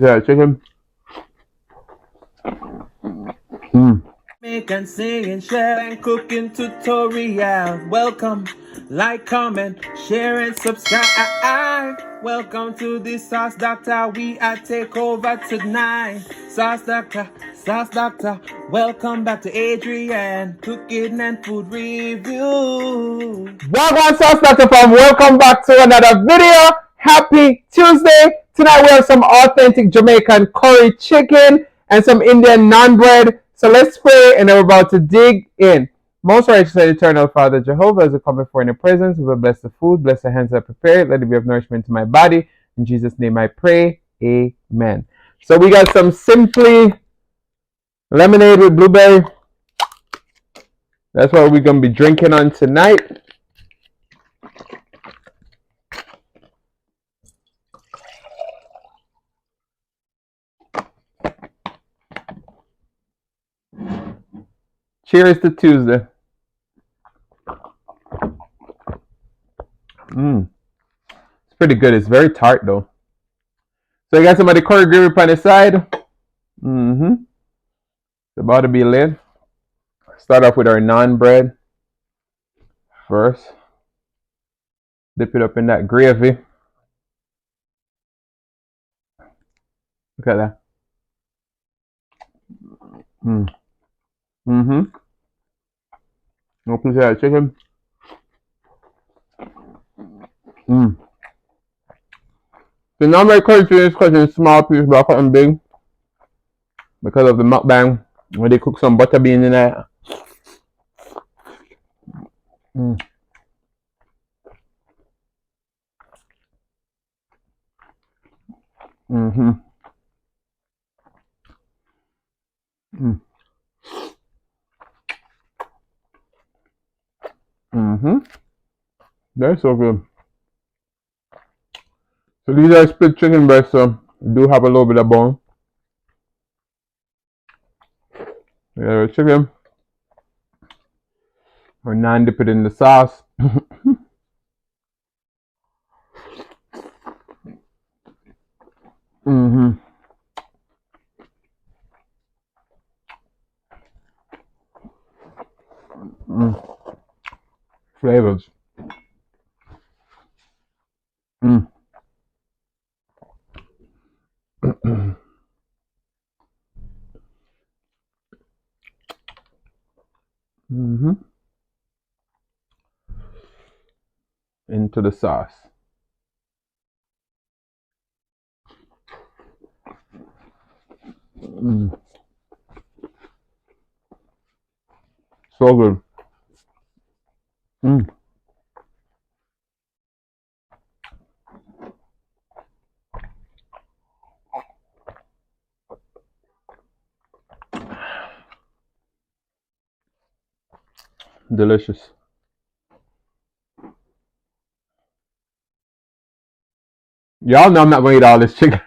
Yeah, chicken. Mm. Jamaican singing, share and cooking tutorial. Welcome, like, comment, share and subscribe. Welcome to the Sauce Doctor. We are take over tonight. Sauce Doctor, Sauce Doctor. Welcome back to Adrian, cooking and food review. Welcome, Sauce Doctor Farm. Welcome back to another video. Happy Tuesday. Tonight we have some authentic Jamaican curry chicken and some Indian naan bread. So let's pray and then we're about to dig in. Most righteous and eternal Father Jehovah, as we come before in your presence, we will bless the food, bless the hands that prepare it, let it be of nourishment to my body. In Jesus' name I pray. Amen. So we got some Simply lemonade with blueberry. That's what we're going to be drinking on tonight. Cheers to Tuesday. It's pretty good. It's very tart though. So you got some of the curry gravy on the side. It's about to be lit. Start off with our naan bread first. Dip it up in that gravy. Look at that. No piece of that chicken. The naan bread curry chicken is cut in small pieces, but I cut them big because of the mukbang where they cook some butter beans in there. That's so good. So these are split chicken breasts, so do have a little bit of bone. Yeah, chicken. Or naan, dip it in the sauce. Flavors. Into the sauce. So good. Delicious. Y'all know I'm not gonna eat all this chicken.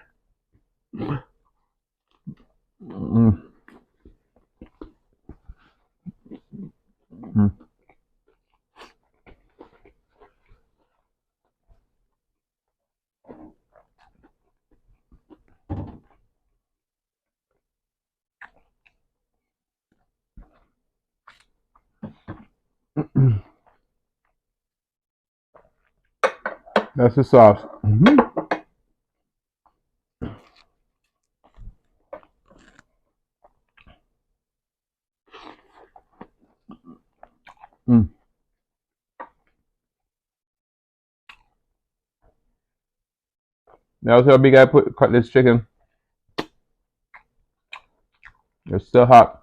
That's the sauce. Now see how big I cut this chicken. It's still hot.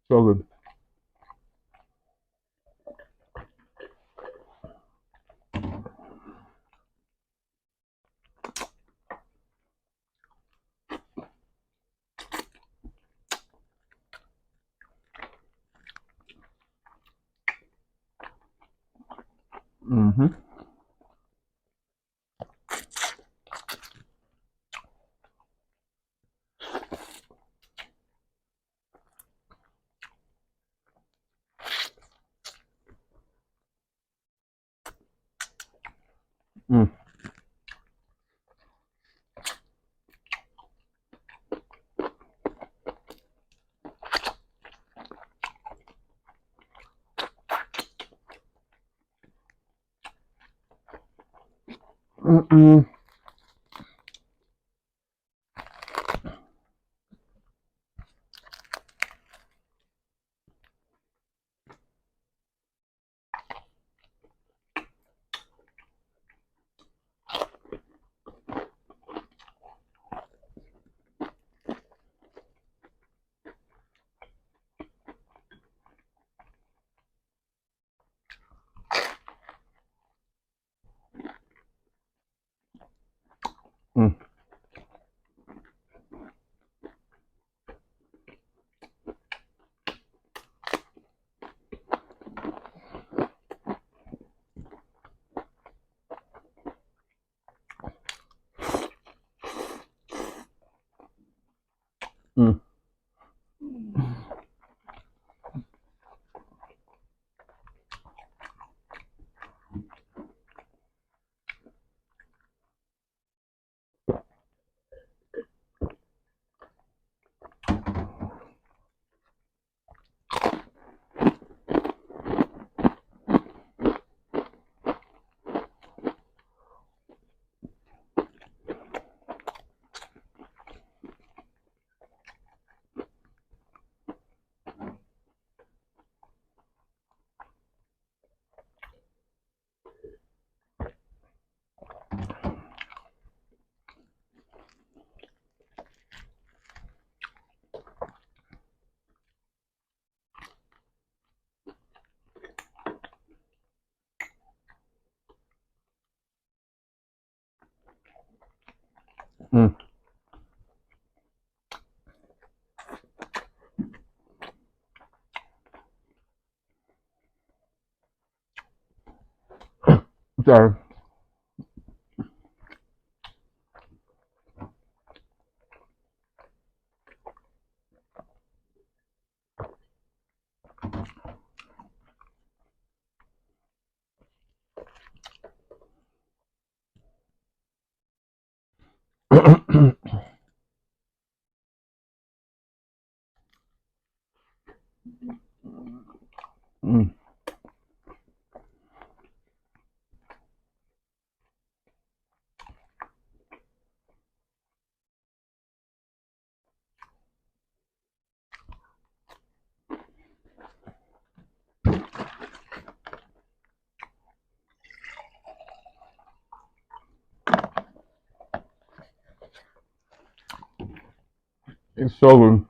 So good. Mm-hmm. Mm. Mm-mm. Mm. Mm. Mm. Sorry. Mm. It's so good.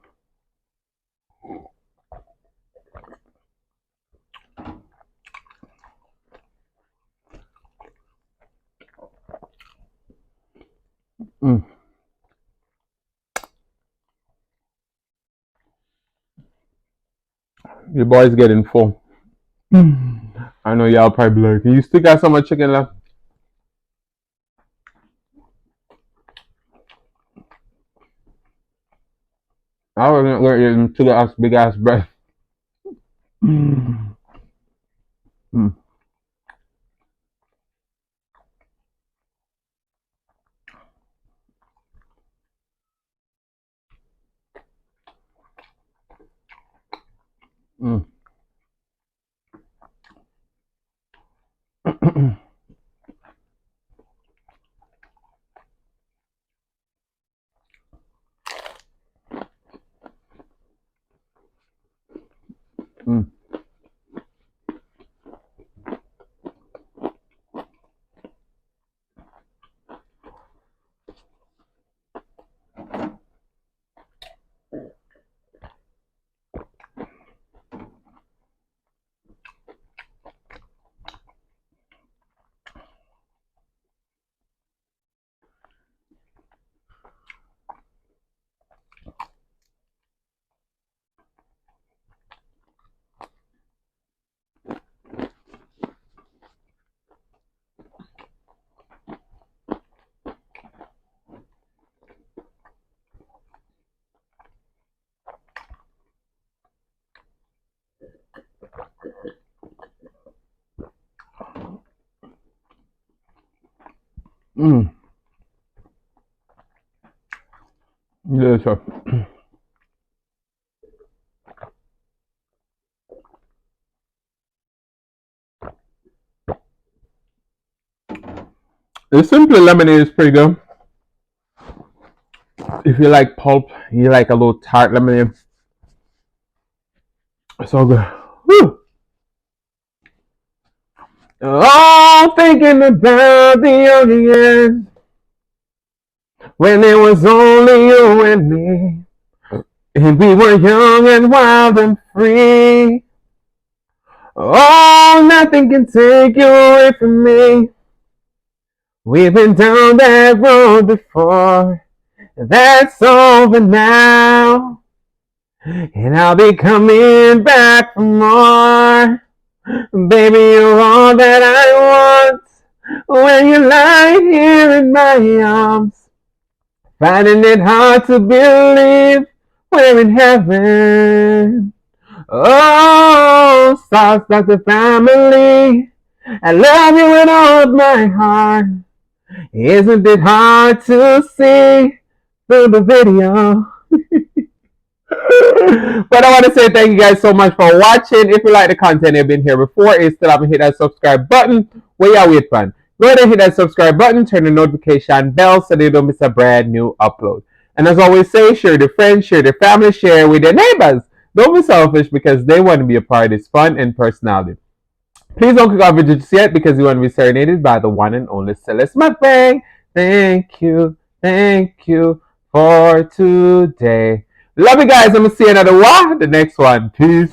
Mm. Your boy's getting full. I know y'all probably like, you still got so much chicken left? I wasn't going to eat them two ass big ass breath. Mm. Mm. Mm. Mm. Mm. Yes, sir. The simple lemonade is pretty good. If you like pulp, you like a little tart lemonade. It's all good. Woo. Oh, thinking about the young years when it was only you and me, and we were young and wild and free. Oh, nothing can take you away from me. We've been down that road before. That's over now. And I'll be coming back for more. Baby, you're all that I want. When you lie here in my arms, finding it hard to believe we're in heaven. Oh, Sauce Doctor family, I love you with all of my heart. Isn't it hard to see through the video? But I want to say thank you guys so much for watching. If you like the content you've been here before, you still haven't hit that subscribe button. Where y'all wait for? Go ahead and hit that subscribe button, turn the notification bell so that you don't miss a brand new upload. And as always say, share with your friends, share with your family, share with your neighbors. Don't be selfish because they want to be a part of this fun and personality. Please don't click off video just yet because you want to be serenaded by the one and only Celeste Mukbang. Thank you for today. Love you guys. I'm gonna see you another one. The next one. Peace.